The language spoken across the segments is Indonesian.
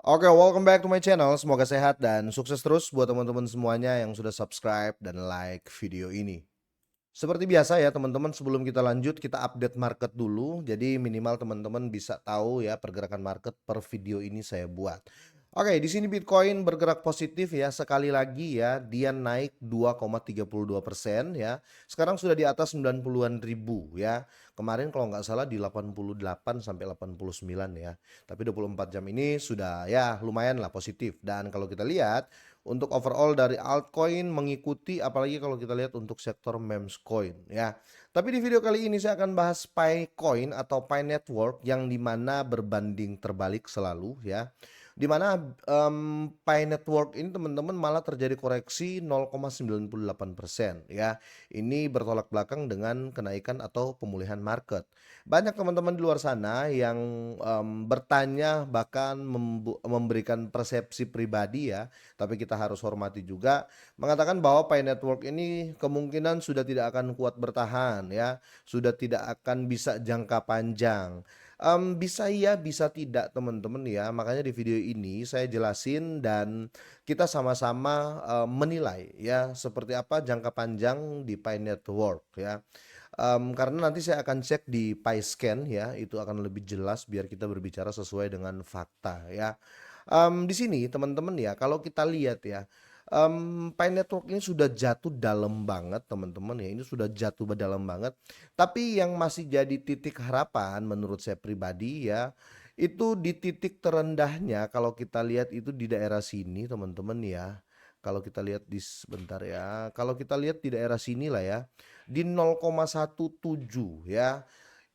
Oke, welcome back to my channel. Semoga sehat dan sukses terus buat teman-teman semuanya yang sudah subscribe dan like video ini. Seperti biasa ya teman-teman, sebelum kita lanjut kita update market dulu. Jadi minimal teman-teman bisa tahu ya pergerakan market per video ini saya buat. Oke, di sini Bitcoin bergerak positif ya. Sekali lagi ya, dia naik 2,32% ya. Sekarang sudah di atas 90-an ribu ya. Kemarin kalau nggak salah di 88 sampai 89 ya. Tapi 24 jam ini sudah ya lumayan lah positif. Dan kalau kita lihat untuk overall dari altcoin mengikuti, apalagi kalau kita lihat untuk sektor memes coin ya. Tapi di video kali ini saya akan bahas Picoin atau Pi Network yang dimana berbanding terbalik selalu ya. Di mana Pi Network ini teman-teman malah terjadi koreksi 0,98% ya. Ini bertolak belakang dengan kenaikan atau pemulihan market. Banyak teman-teman di luar sana yang bertanya bahkan memberikan persepsi pribadi ya, tapi kita harus hormati juga, mengatakan bahwa Pi Network ini kemungkinan sudah tidak akan kuat bertahan ya, sudah tidak akan bisa jangka panjang. Bisa iya, bisa tidak teman-teman ya. Makanya di video ini saya jelasin dan kita sama-sama, menilai ya seperti apa jangka panjang di Pi Network ya. Karena nanti saya akan cek di PiScan ya, itu akan lebih jelas biar kita berbicara sesuai dengan fakta ya. Di sini teman-teman ya, kalau kita lihat ya, Pi Network ini sudah jatuh dalam banget teman-teman ya, ini sudah jatuh dalam banget. Tapi yang masih jadi titik harapan menurut saya pribadi ya, itu di titik terendahnya kalau kita lihat itu di daerah sini teman-teman ya. Kalau kita lihat di sebentar ya, kalau kita lihat di daerah sinilah ya, di 0,17 ya.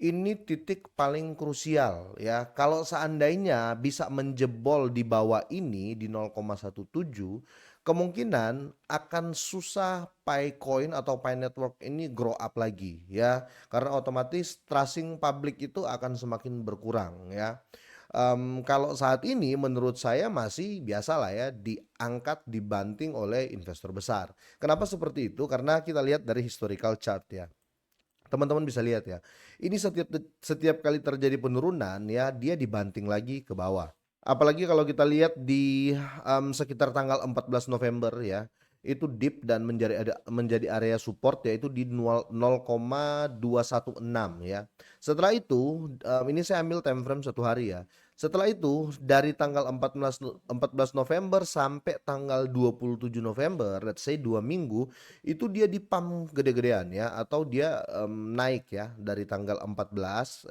Ini titik paling krusial ya. Kalau seandainya bisa menjebol di bawah ini di 0,17, kemungkinan akan susah Picoin atau Pi Network ini grow up lagi ya. Karena otomatis trusting publik itu akan semakin berkurang ya. Kalau saat ini menurut saya masih biasalah ya diangkat dibanting oleh investor besar. Kenapa seperti itu? Karena kita lihat dari historical chart ya. Teman-teman bisa lihat ya. Ini setiap kali terjadi penurunan ya, dia dibanting lagi ke bawah. Apalagi kalau kita lihat di sekitar tanggal 14 November ya, itu dip dan menjadi area support yaitu di 0,216 ya. Setelah itu ini saya ambil time frame 1 hari ya. Setelah itu dari tanggal 14 November sampai tanggal 27 November, let's say 2 minggu, itu dia di-pump gede-gedean ya atau dia naik ya dari tanggal 14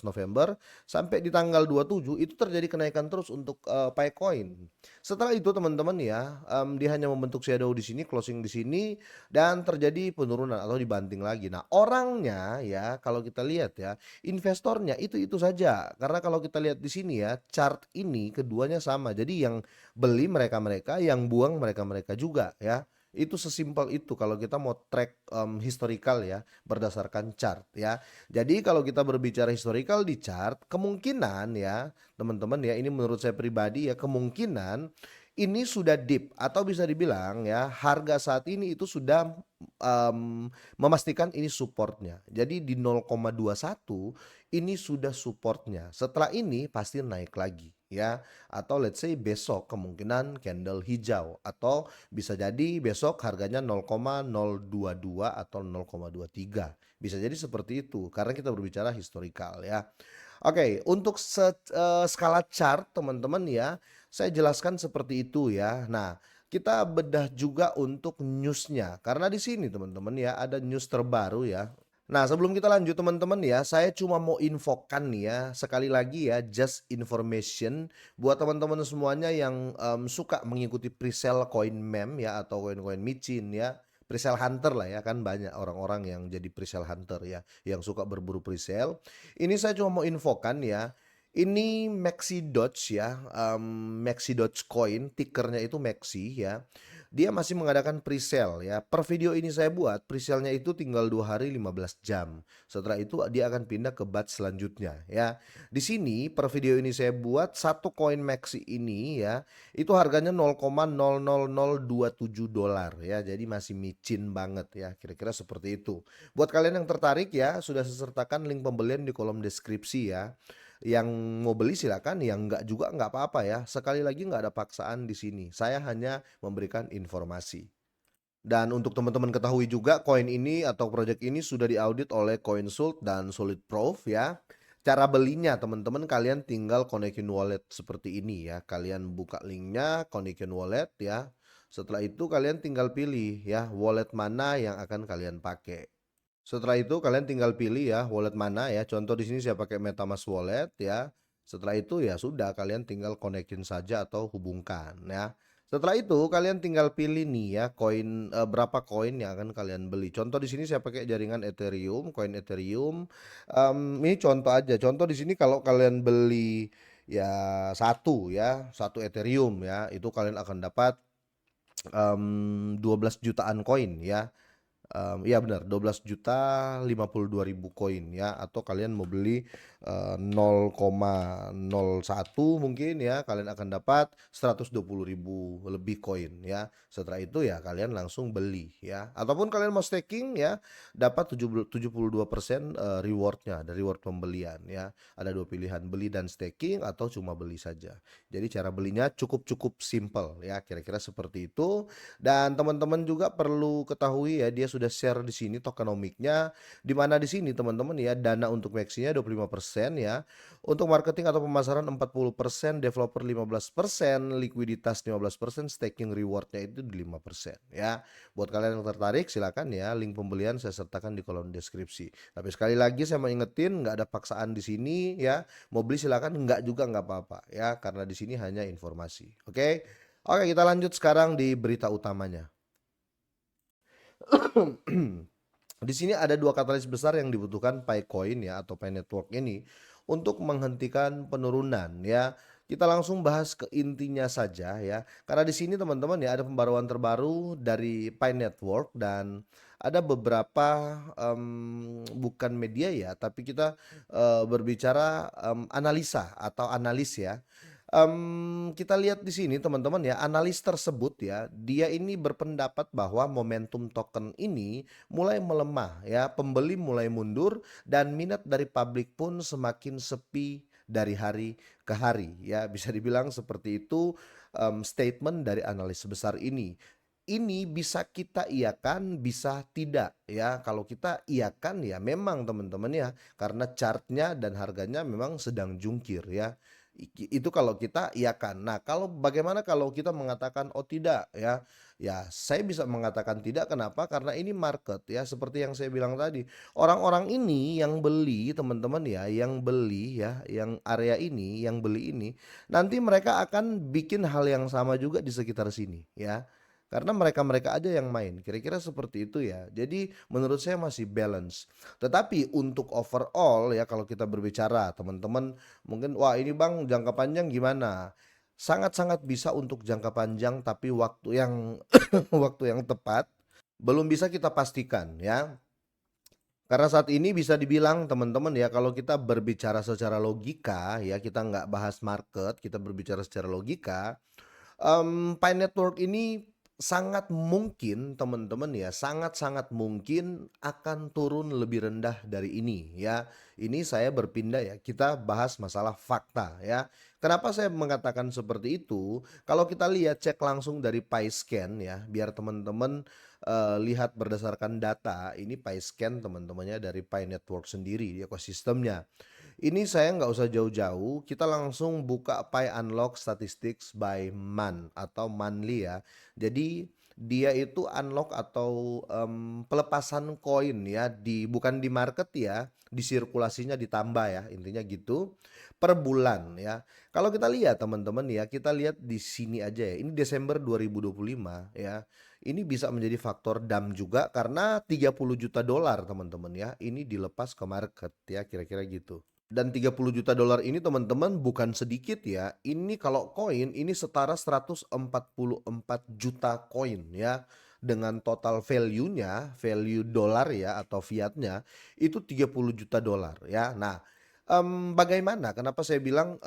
November sampai di tanggal 27 itu terjadi kenaikan terus untuk Picoin. Setelah itu teman-teman ya, dia hanya membentuk shadow di sini, closing di sini dan terjadi penurunan atau dibanting lagi. Nah, orangnya ya kalau kita lihat ya, investornya itu-itu saja. Karena kalau kita lihat di sini ya, chart ini keduanya sama. Jadi yang beli mereka-mereka, yang buang mereka-mereka juga ya. Itu sesimpel itu kalau kita mau track historical ya berdasarkan chart ya. Jadi kalau kita berbicara historical di chart, kemungkinan ya teman-teman ya, ini menurut saya pribadi ya, kemungkinan ini sudah deep atau bisa dibilang ya harga saat ini itu sudah memastikan ini supportnya. Jadi di 0,21 ini sudah supportnya. Setelah ini pasti naik lagi ya. Atau let's say besok kemungkinan candle hijau atau bisa jadi besok harganya 0,022 atau 0,23. Bisa jadi seperti itu karena kita berbicara historical ya. Oke, untuk skala chart teman-teman ya, saya jelaskan seperti itu ya. Nah, kita bedah juga untuk newsnya karena di sini teman-teman ya ada news terbaru ya. Nah, sebelum kita lanjut teman-teman ya, saya cuma mau infokan nih ya, sekali lagi ya, just information buat teman-teman semuanya yang suka mengikuti presale koin meme ya atau koin-koin micin ya. Presale hunter lah ya, kan banyak orang-orang yang jadi presale hunter ya, yang suka berburu presale. Ini saya cuma mau infokan ya, ini Maxi Doge ya, Maxi Doge coin, tickernya itu Maxi ya. Dia masih mengadakan presale ya. Per video ini saya buat, presale-nya itu tinggal 2 hari 15 jam. Setelah itu dia akan pindah ke batch selanjutnya ya. Di sini per video ini saya buat satu koin Maxi ini ya, itu harganya 0,00027 dolar ya. Jadi masih micin banget ya. Kira-kira seperti itu. Buat kalian yang tertarik ya, sudah saya sertakan link pembelian di kolom deskripsi ya. Yang mau beli silakan, yang enggak juga nggak apa-apa ya. Sekali lagi nggak ada paksaan di sini. Saya hanya memberikan informasi. Dan untuk teman-teman ketahui juga koin ini atau project ini sudah diaudit oleh CoinSult dan Solid Proof ya. Cara belinya teman-teman kalian tinggal konekin wallet seperti ini ya. Kalian buka linknya, konekin wallet ya. Setelah itu kalian tinggal pilih ya wallet mana yang akan kalian pakai. Setelah itu kalian tinggal pilih ya wallet mana ya. Contoh di sini saya pakai MetaMask wallet ya. Setelah itu ya sudah kalian tinggal konekin saja atau hubungkan ya. Setelah itu kalian tinggal pilih nih ya koin berapa koin yang akan kalian beli. Contoh di sini saya pakai jaringan Ethereum, koin Ethereum. Ini contoh aja. Contoh di sini kalau kalian beli ya satu Ethereum ya, itu kalian akan dapat 12 jutaan koin ya. Iya benar 12.052.000 koin ya atau kalian mau beli 0,01 mungkin ya kalian akan dapat 120.000 lebih koin ya. Setelah itu ya kalian langsung beli ya. Ataupun kalian mau staking ya dapat 72% rewardnya dari reward pembelian ya. Ada dua pilihan beli dan staking atau cuma beli saja. Jadi cara belinya cukup simple ya kira-kira seperti itu. Dan teman-teman juga perlu ketahui ya, dia sudah share di sini tokenomiknya, di mana di sini teman-teman ya, dana untuk Maxinya 25% ya, untuk marketing atau pemasaran 40%, developer 15%, likuiditas 15%, staking rewardnya itu di 5% ya. Buat kalian yang tertarik silakan ya, link pembelian saya sertakan di kolom deskripsi. Tapi sekali lagi saya mau ingetin, nggak ada paksaan di sini ya, mau beli silakan, nggak juga nggak apa-apa ya, karena di sini hanya informasi. Oke. Oke, kita lanjut sekarang di berita utamanya. Di sini ada dua katalis besar yang dibutuhkan Picoin ya atau Pi Network ini untuk menghentikan penurunan ya. Kita langsung bahas ke intinya saja ya. Karena di sini teman-teman ya ada pembaruan terbaru dari Pi Network dan ada beberapa bukan media ya, tapi kita berbicara analisa atau analis ya. Kita lihat di sini teman-teman ya, analis tersebut ya, dia ini berpendapat bahwa momentum token ini mulai melemah ya, pembeli mulai mundur dan minat dari publik pun semakin sepi dari hari ke hari ya, bisa dibilang seperti itu statement dari analis sebesar ini. Ini bisa kita iakan, bisa tidak ya. Kalau kita iakan ya memang teman-teman ya, karena chartnya dan harganya memang sedang jungkir ya. Itu kalau kita iakan. Nah, kalau bagaimana kalau kita mengatakan oh tidak ya? Ya, saya bisa mengatakan tidak kenapa? Karena ini market ya seperti yang saya bilang tadi. Orang-orang ini yang beli teman-teman ya, yang beli ya, yang area ini, yang beli ini, nanti mereka akan bikin hal yang sama juga di sekitar sini ya. Karena mereka-mereka aja yang main. Kira-kira seperti itu ya. Jadi menurut saya masih balance. Tetapi untuk overall ya kalau kita berbicara teman-teman mungkin wah ini Bang jangka panjang gimana? Sangat-sangat bisa untuk jangka panjang tapi waktu yang waktu yang tepat belum bisa kita pastikan ya. Karena saat ini bisa dibilang teman-teman ya kalau kita berbicara secara logika ya kita nggak bahas market, kita berbicara secara logika. Pi Network ini sangat mungkin teman-teman ya, sangat-sangat mungkin akan turun lebih rendah dari ini ya. Ini saya berpindah ya, kita bahas masalah fakta ya. Kenapa saya mengatakan seperti itu? Kalau kita lihat cek langsung dari PiScan ya, biar teman-teman lihat berdasarkan data, ini PiScan teman-temannya dari Pi Network sendiri, di ekosistemnya. Ini saya nggak usah jauh-jauh, kita langsung buka Pi Unlock Statistics by month atau monthly ya. Jadi dia itu unlock atau pelepasan koin ya di bukan di market ya, di sirkulasinya ditambah ya, intinya gitu per bulan ya. Kalau kita lihat teman-teman ya, kita lihat di sini aja ya. Ini Desember 2025 ya. Ini bisa menjadi faktor dam juga karena 30 juta dolar teman-teman ya. Ini dilepas ke market ya, kira-kira gitu. Dan 30 juta dolar ini teman-teman bukan sedikit ya. Ini kalau koin ini setara 144 juta koin ya. Dengan total value-nya, value dolar ya atau fiatnya itu 30 juta dolar ya. Nah, bagaimana? Kenapa saya bilang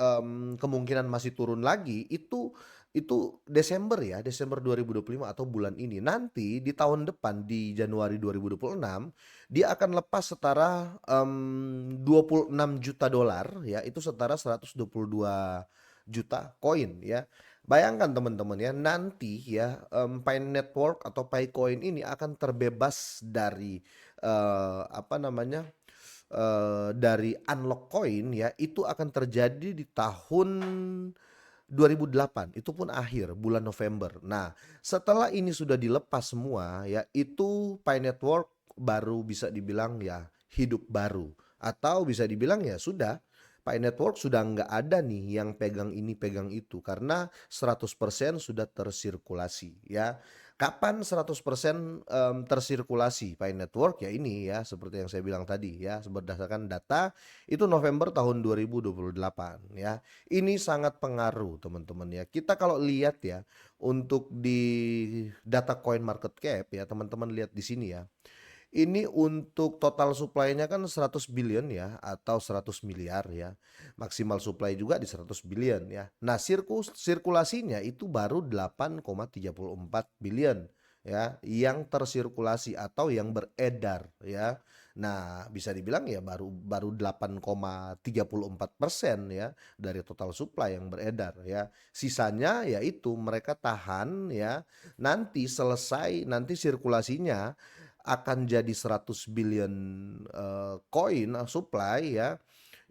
kemungkinan masih turun lagi? Itu itu Desember ya, Desember 2025 atau bulan ini. Nanti di tahun depan di Januari 2026 dia akan lepas setara, $26 juta ya, itu setara 122 juta koin ya. Bayangkan teman-teman ya, nanti ya, Pi Network atau Picoin ini akan terbebas dari, apa namanya, dari unlock koin ya, itu akan terjadi di tahun 2008, itu pun akhir bulan November. Nah, setelah ini sudah dilepas semua ya, itu Pi Network baru bisa dibilang ya hidup baru. Atau bisa dibilang ya sudah, Pi Network sudah nggak ada nih yang pegang ini pegang itu karena 100% sudah tersirkulasi ya. Kapan 100% tersirkulasi Pi Network ya ini ya seperti yang saya bilang tadi ya berdasarkan data itu November tahun 2028 ya. Ini sangat pengaruh teman-teman ya. Kita kalau lihat ya untuk di data coin market cap ya teman-teman lihat di sini ya. Ini untuk total supply-nya kan 100 billion ya atau 100 miliar ya. Maksimal supply juga di 100 billion ya. Nah, sirkulasinya itu baru 8,34 billion ya yang tersirkulasi atau yang beredar ya. Nah, bisa dibilang ya baru baru 8,34% ya dari total supply yang beredar ya. Sisanya yaitu mereka tahan ya. Nanti sirkulasinya akan jadi 100 billion koin supply ya,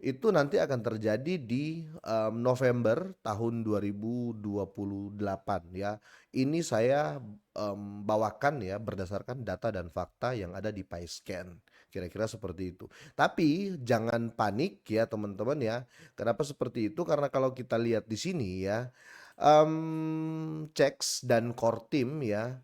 itu nanti akan terjadi di, November tahun 2028 ya. Ini saya, bawakan ya berdasarkan data dan fakta yang ada di PiScan, kira-kira seperti itu. Tapi jangan panik ya teman-teman ya. Kenapa seperti itu? Karena kalau kita lihat di sini ya, CEX dan Core Team ya,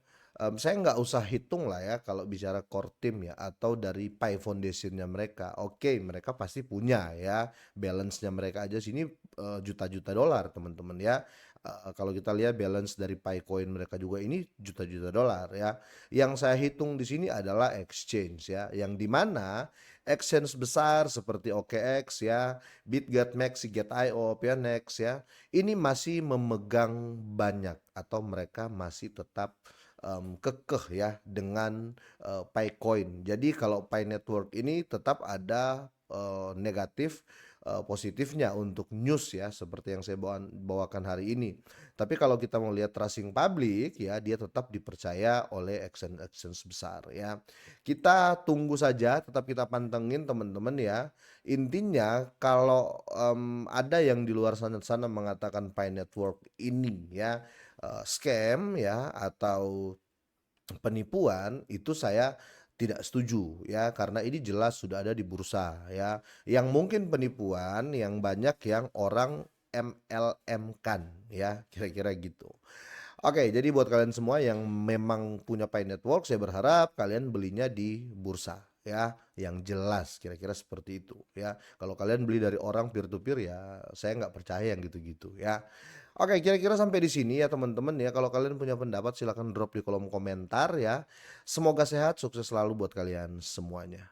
saya nggak usah hitung lah ya kalau bicara core team ya atau dari Pi Foundation-nya mereka. Oke, mereka pasti punya ya, balance-nya mereka aja sini, juta-juta dolar teman-teman ya. Kalau kita lihat balance dari Picoin mereka juga ini juta-juta dolar ya. Yang saya hitung di sini adalah exchange ya, yang di mana exchange besar seperti OKX ya, BitGet, Max, Get.io, Pionex ya, ini masih memegang banyak atau mereka masih tetap kekeh ya dengan Picoin. Jadi kalau Pi Network ini tetap ada negatif positifnya untuk news ya seperti yang saya bawakan hari ini. Tapi kalau kita mau lihat tracing publik ya dia tetap dipercaya oleh exchange besar ya. Kita tunggu saja, tetap kita pantengin teman-teman ya. Intinya kalau ada yang di luar sana mengatakan Pi Network ini ya scam ya atau penipuan itu saya tidak setuju ya karena ini jelas sudah ada di bursa ya. Yang mungkin penipuan yang banyak yang orang MLM-kan ya kira-kira gitu. Oke, jadi buat kalian semua yang memang punya Pi Network, saya berharap kalian belinya di bursa ya, yang jelas kira-kira seperti itu ya. Kalau kalian beli dari orang peer to peer ya, saya nggak percaya yang gitu-gitu ya. Oke, kira-kira sampai di sini ya teman-teman ya. Kalau kalian punya pendapat silahkan drop di kolom komentar ya. Semoga sehat, sukses selalu buat kalian semuanya.